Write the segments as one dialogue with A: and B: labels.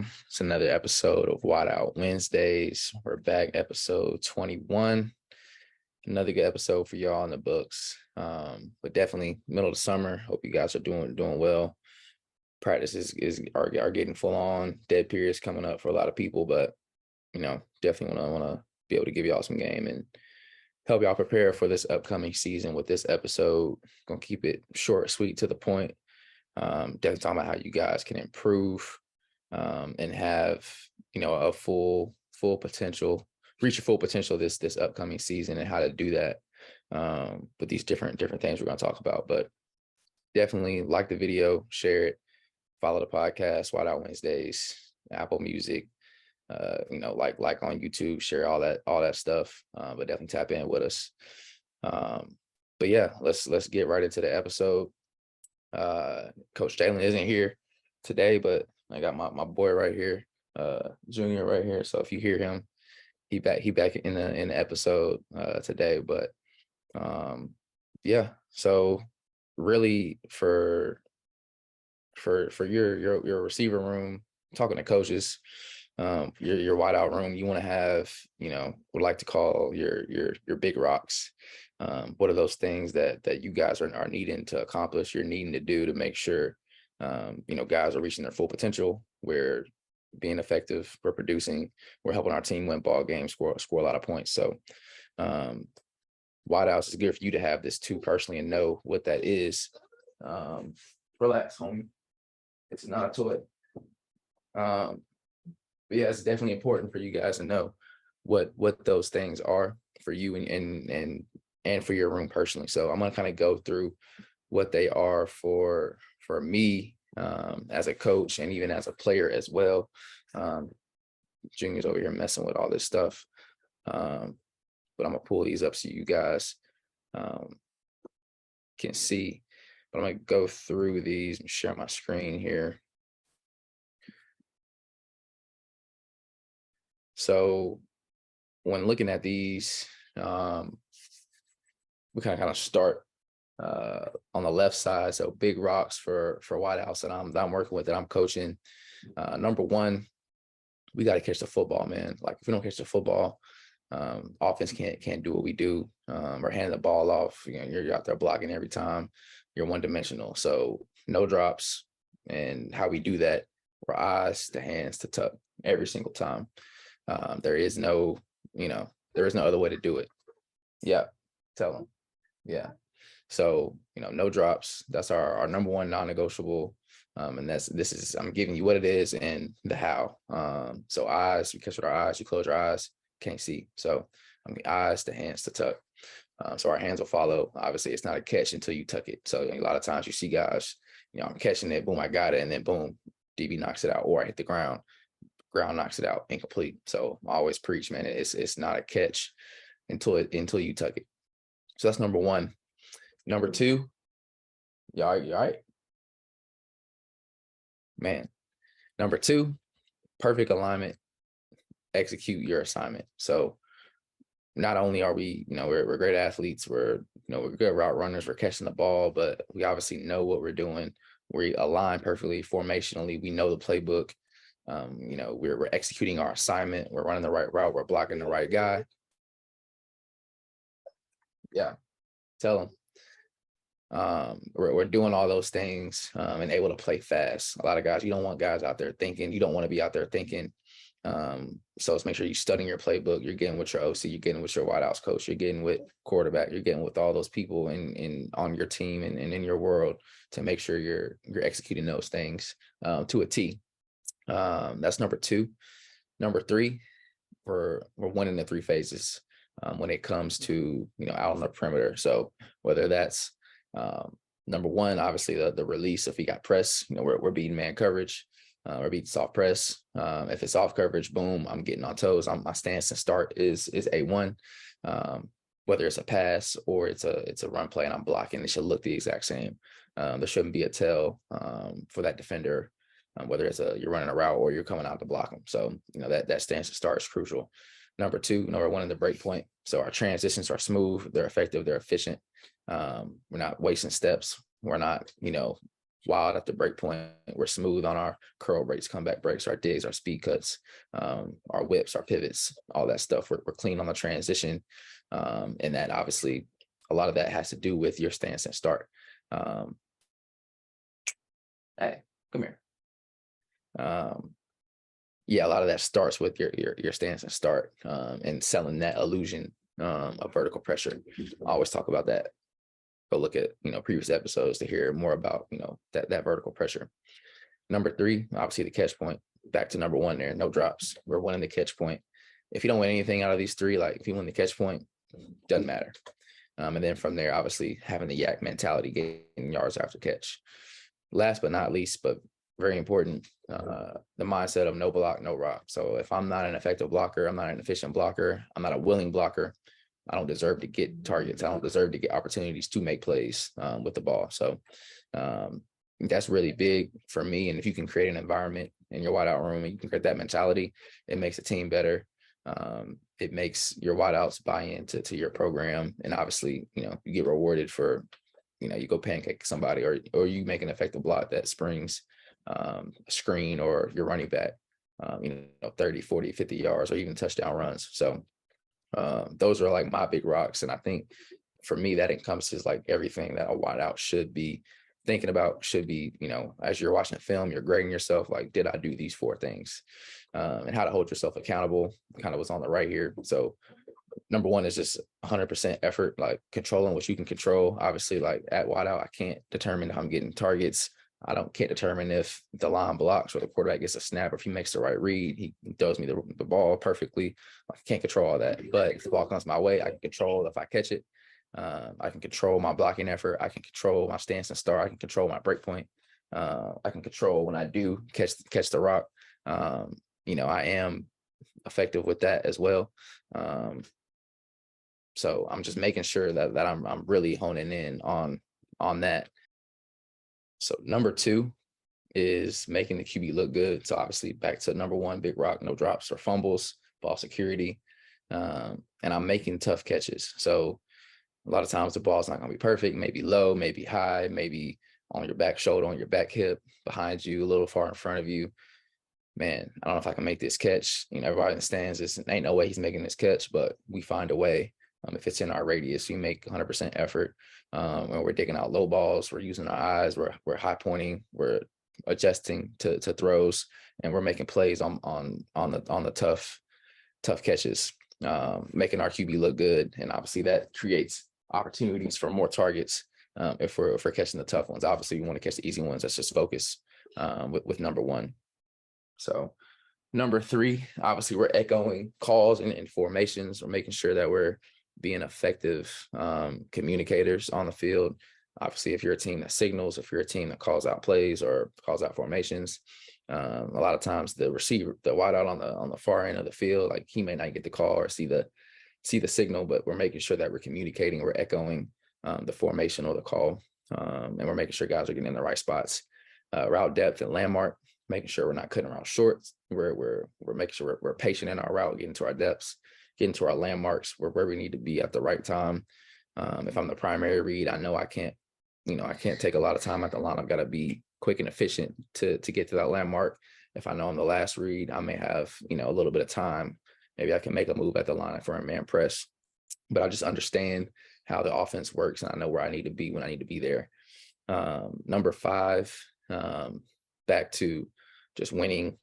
A: everyone. It's another episode of Wide Out Wednesdays. We're back, episode 21. Another good episode for y'all in the books. But definitely middle of the summer. Hope you guys are doing well. Practices are getting full on. Dead periods coming up for a lot of people, but definitely want to be able to give y'all some game and help y'all prepare for this upcoming season with this episode. Gonna keep it short, sweet, to the point. Definitely talking about how you guys can improve and have a full potential, reach your full potential this upcoming season, and how to do that with these different things we're going to talk about. But definitely like the video, share it, follow the podcast, Wide Out Wednesdays, Apple Music, like on YouTube, share all that stuff. But definitely tap in with us. But yeah, let's get right into the episode. Coach Jalen isn't here today, but I got my boy right here, Junior right here. So if you hear him, he back in the episode today. But yeah, so really for your receiver room, talking to coaches, your wide out room, you want to have, would like to call your big rocks. What are those things that you guys are needing to accomplish, you're needing to do to make sure, guys are reaching their full potential, we're being effective, we're producing, we're helping our team win ball games, score a lot of points. So wideouts is good for you to have this too personally and know what that is. Relax, homie. It's not a toy. But yeah, it's definitely important for you guys to know what those things are for you and for your room personally. So I'm gonna kind of go through what they are for me as a coach and even as a player as well. Junior's over here messing with all this stuff, but I'm gonna pull these up so you guys can see. But I'm gonna go through these and share my screen here. So when looking at these, we kind of start on the left side. So big rocks for wideouts that I'm working with, that I'm coaching. Number one, we got to catch the football, man. Like if we don't catch the football, offense can't do what we do. Or handing the ball off. You're out there blocking every time. You're one dimensional. So no drops. And how we do that, we're eyes to hands to tuck every single time. There is no other way to do it. Yeah, tell them. Yeah. So, no drops. That's our number one non-negotiable. And I'm giving you what it is and the how. So eyes, because with our eyes, you close your eyes, can't see. So eyes to hands to tuck. So our hands will follow. Obviously, it's not a catch until you tuck it. So a lot of times you see guys, I'm catching it, boom, I got it, and then boom, DB knocks it out, or I hit the ground knocks it out, incomplete. So I always preach, man, it's not a catch until you tuck it. So that's number one. Number two, you all right? Man. Number two, perfect alignment, execute your assignment. So not only are we, we're great athletes, we're good route runners, we're catching the ball, but we obviously know what we're doing. We align perfectly formationally. We know the playbook. We're executing our assignment. We're running the right route. We're blocking the right guy. Yeah, tell them. We're doing all those things and able to play fast. A lot of guys, you don't want guys out there thinking. You don't want to be out there thinking. So let's make sure you're studying your playbook. You're getting with your OC. You're getting with your wideouts coach. You're getting with quarterback. You're getting with all those people on your team and in your world to make sure you're executing those things to a T. That's number two. Number three, we're winning the three phases when it comes to out on the perimeter. So whether that's number one, obviously the release. If we got press, we're beating man coverage, or beating soft press. If it's off coverage, boom, I'm getting on toes. My stance and start is A1. Whether it's a pass or it's a run play and I'm blocking, it should look the exact same. There shouldn't be a tell for that defender. Whether it's you're running a route or you're coming out to block them. So, that stance to start is crucial. Number two, we're one in the break point. So our transitions are smooth, they're effective, they're efficient. We're not wasting steps. We're not, wild at the break point. We're smooth on our curl breaks, comeback breaks, our digs, our speed cuts, our whips, our pivots, all that stuff. We're clean on the transition. And that obviously a lot of that has to do with your stance and start. Hey, come here. Yeah, a lot of that starts with your stance and start, and selling that illusion of vertical pressure. I always talk about that. Go look at previous episodes to hear more about that vertical pressure. Number 3, obviously the catch point. Back to number 1 there, no drops. We're winning the catch point. If you don't win anything out of these 3, like if you win the catch point, doesn't matter. And then from there, obviously having the yak mentality, getting yards after catch. Last but not least, but very important, the mindset of no block, no rock. So if I'm not an effective blocker, I'm not an efficient blocker, I'm not a willing blocker, I don't deserve to get targets. I don't deserve to get opportunities to make plays with the ball. So that's really big for me. And if you can create an environment in your wideout room and you can create that mentality, it makes the team better. It makes your wideouts buy into your program. And obviously, you get rewarded for, you go pancake somebody or you make an effective block that springs a screen or your running back, 30, 40, 50 yards or even touchdown runs. So those are like my big rocks. And I think for me, that encompasses like everything that a wideout should be thinking about, should be, as you're watching a film, you're grading yourself, like, did I do these 4 things? And how to hold yourself accountable, kind of what's on the right here. So number 1 is just 100% effort, like controlling what you can control. Obviously, like at wideout, I can't determine if I'm getting targets. I can't determine if the line blocks or the quarterback gets a snap, or if he makes the right read, he throws me the ball perfectly. I can't control all that. But if the ball comes my way, I can control if I catch it. I can control my blocking effort. I can control my stance and start. I can control my break point. I can control when I do catch the rock. I am effective with that as well. So I'm just making sure that I'm really honing in on that. So number 2 is making the QB look good. So obviously back to number 1, big rock, no drops or fumbles, ball security. And I'm making tough catches. So a lot of times the ball's not going to be perfect, maybe low, maybe high, maybe on your back shoulder, on your back hip, behind you, a little far in front of you. Man, I don't know if I can make this catch. Everybody in the stands, ain't no way he's making this catch, but we find a way. If it's in our radius, we make 100% effort. And we're digging out low balls. We're using our eyes. We're high pointing. We're adjusting to throws, and we're making plays on the tough catches, making our QB look good. And obviously that creates opportunities for more targets if we're catching the tough ones. Obviously, we want to catch the easy ones. That's just focus with number 1. So number 3, obviously we're echoing calls and formations. We're making sure that we're being effective communicators on the field. Obviously, if you're a team that signals, if you're a team that calls out plays or calls out formations, a lot of times the receiver, the wideout on the far end of the field, like he may not get the call or see the signal, but we're making sure that we're communicating, we're echoing the formation or the call, and we're making sure guys are getting in the right spots. Route depth and landmark, making sure we're not cutting around short. We're making sure we're patient in our route, getting to our depths, getting to our landmarks, where we need to be at the right time. If I'm the primary read, I know I can't take a lot of time at the line. I've got to be quick and efficient to get to that landmark. If I know I'm the last read, I may have, a little bit of time. Maybe I can make a move at the line for a man press, but I just understand how the offense works, and I know where I need to be when I need to be there. Number 5, back to just winning,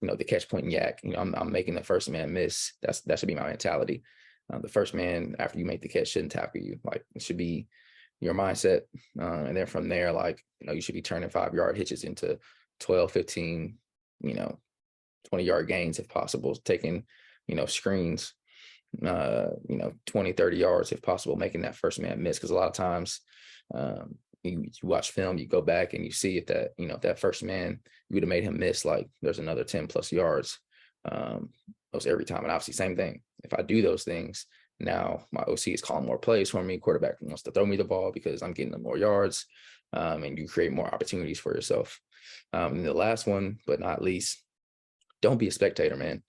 A: the catch point and yak. I'm making the first man miss. That should be my mentality. The first man after you make the catch shouldn't tackle you. Like, it should be your mindset. And then from there, like, you should be turning 5-yard hitches into 12, 15, 20-yard gains if possible, taking, screens, 20, 30 yards if possible, making that first man miss. Because a lot of times you watch film, you go back and you see if that, if that first man, you would have made him miss, like there's another 10 plus yards almost every time. And obviously same thing. If I do those things, now my OC is calling more plays for me. Quarterback wants to throw me the ball because I'm getting them more yards, and you create more opportunities for yourself. And the last one, but not least, don't be a spectator, man.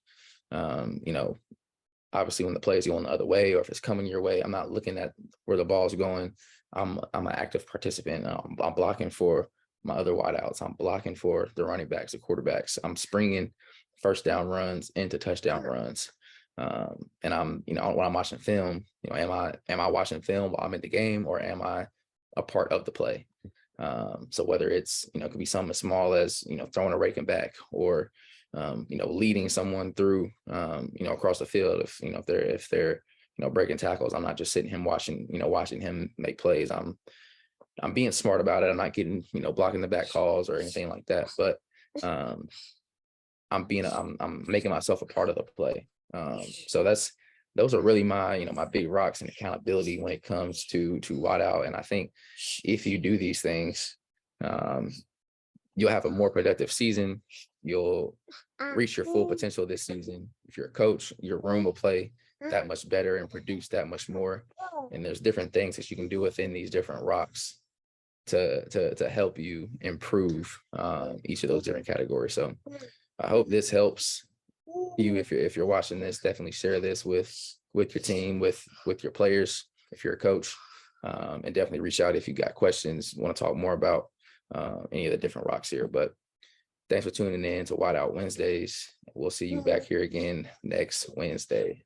A: Obviously when the plays going the other way, or if it's coming your way, I'm not looking at where the ball's going. I'm an active participant. I'm blocking for my other wideouts. I'm blocking for the running backs, the quarterbacks. I'm springing first down runs into touchdown runs. And I'm, when I'm watching film, am I watching film while I'm in the game, or am I a part of the play? So whether it's, it could be something as small as, throwing a raking back, or, leading someone through, across the field. If they're, breaking tackles, I'm not just sitting him watching him make plays. I'm being smart about it. I'm not getting, blocking the back calls or anything like that, but, I'm making myself a part of the play. So those are really my, my big rocks and accountability when it comes to wideout. And I think if you do these things, you'll have a more productive season. You'll reach your full potential this season. If you're a coach, your room will play that much better and produce that much more. And there's different things that you can do within these different rocks to help you improve each of those different categories. So I hope this helps you. If you're watching this, definitely share this with your team, with your players, if you're a coach, and definitely reach out if you got questions, want to talk more about any of the different rocks here. But thanks for tuning in to Wide Out Wednesdays. We'll see you back here again next Wednesday.